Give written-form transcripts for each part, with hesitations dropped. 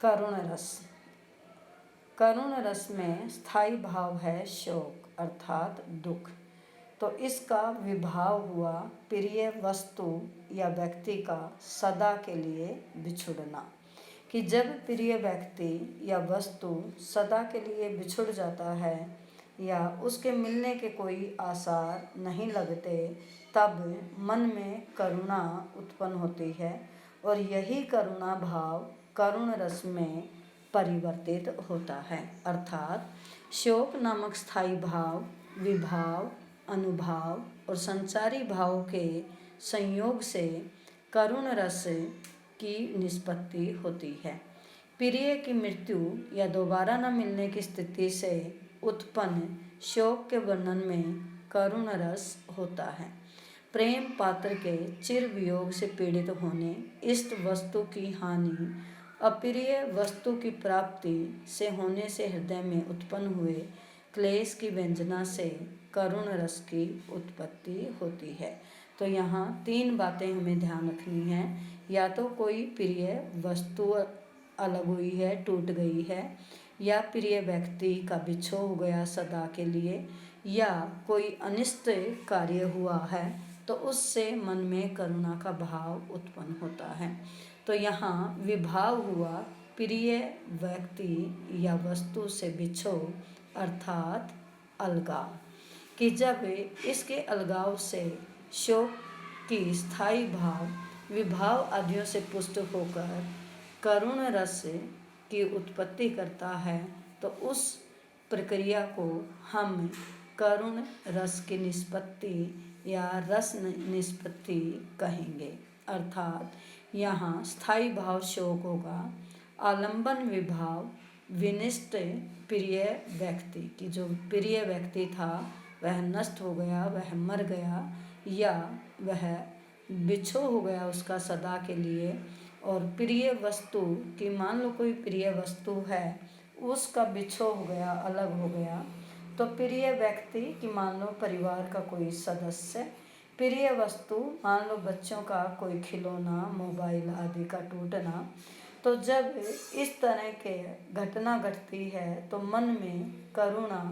करुण रस। करुण रस में स्थायी भाव है शोक अर्थात दुख। तो इसका विभाव हुआ प्रिय वस्तु या व्यक्ति का सदा के लिए बिछुड़ना, कि जब प्रिय व्यक्ति या वस्तु सदा के लिए बिछुड़ जाता है या उसके मिलने के कोई आसार नहीं लगते, तब मन में करुणा उत्पन्न होती है और यही करुणा भाव करुण रस में परिवर्तित होता है। अर्थात शोक नामक स्थायी भाव, विभाव, अनुभाव और संचारी भाव के संयोग से करुण रस की निष्पत्ति होती है। प्रिय की मृत्यु या दोबारा न मिलने की स्थिति से उत्पन्न शोक के वर्णन में करुण रस होता है। प्रेम पात्र के चिर वियोग से पीड़ित होने, इष्ट वस्तु की हानि, अप्रिय वस्तु की प्राप्ति से होने से हृदय में उत्पन्न हुए क्लेश की व्यंजना से करुण रस की उत्पत्ति होती है। तो यहाँ 3 बातें हमें ध्यान रखनी है। या तो कोई प्रिय वस्तु अलग हुई है, टूट गई है, या प्रिय व्यक्ति का बिछो हो गया सदा के लिए, या कोई अनिष्ट कार्य हुआ है तो उससे मन में करुणा का भाव उत्पन्न होता है। तो यहाँ विभाव हुआ प्रिय व्यक्ति या वस्तु से बिछो अर्थात अलगाव, कि जब इसके अलगाव से शोक की स्थायी भाव विभाव आदियों से पुष्ट होकर करुण रस की उत्पत्ति करता है, तो उस प्रक्रिया को हम करुण रस की निष्पत्ति या रस निष्पत्ति कहेंगे। अर्थात यहाँ स्थायी भाव शोक होगा, आलंबन विभाव विनिष्ट प्रिय व्यक्ति, की जो प्रिय व्यक्ति था वह नष्ट हो गया, वह मर गया या वह बिछो हो गया उसका सदा के लिए। और प्रिय वस्तु की, मान लो कोई प्रिय वस्तु है उसका बिछो हो गया, अलग हो गया, तो प्रिय व्यक्ति की मान लो परिवार का कोई सदस्य, प्रिय वस्तु मान लो बच्चों का कोई खिलौना, मोबाइल आदि का टूटना। तो जब इस तरह के घटना घटती है तो मन में करुणा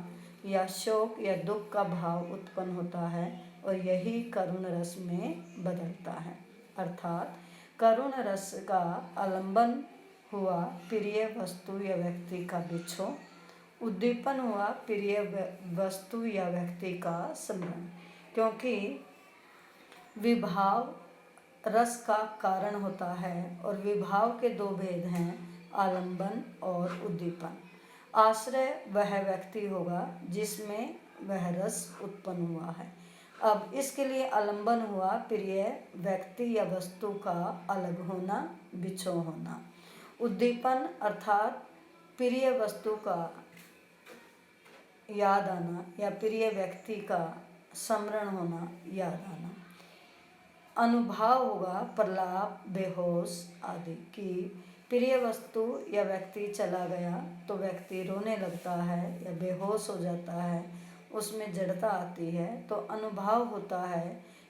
या शोक या दुख का भाव उत्पन्न होता है और यही करुण रस में बदलता है। अर्थात करुण रस का आलंबन हुआ प्रिय वस्तु या व्यक्ति का बिछो, उद्दीपन हुआ प्रिय वस्तु या व्यक्ति का स्मरण, क्योंकि विभाव रस का कारण होता है और विभाव के 2 भेद हैं, आलंबन और उद्दीपन। आश्रय वह व्यक्ति होगा जिसमें वह रस उत्पन्न हुआ है। अब इसके लिए आलंबन हुआ प्रिय व्यक्ति या वस्तु का अलग होना, बिछो होना। उद्दीपन अर्थात प्रिय वस्तु का याद आना या प्रिय व्यक्ति का स्मरण होना, याद आना। अनुभाव होगा प्रलाप, बेहोश आदि, की प्रिय वस्तु या व्यक्ति चला गया तो व्यक्ति रोने लगता है या बेहोश हो जाता है, उसमें जड़ता आती है। तो अनुभाव होता है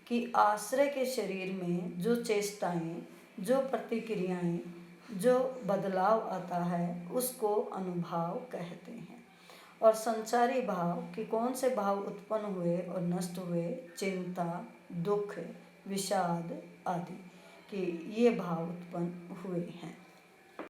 कि आश्रय के शरीर में जो चेष्टाएं, जो प्रतिक्रियाएं, जो बदलाव आता है उसको अनुभाव कहते हैं। और संचारी भाव, कि कौन से भाव उत्पन्न हुए और नष्ट हुए, चिंता, दुख, विषाद आदि, कि ये भाव उत्पन्न हुए हैं।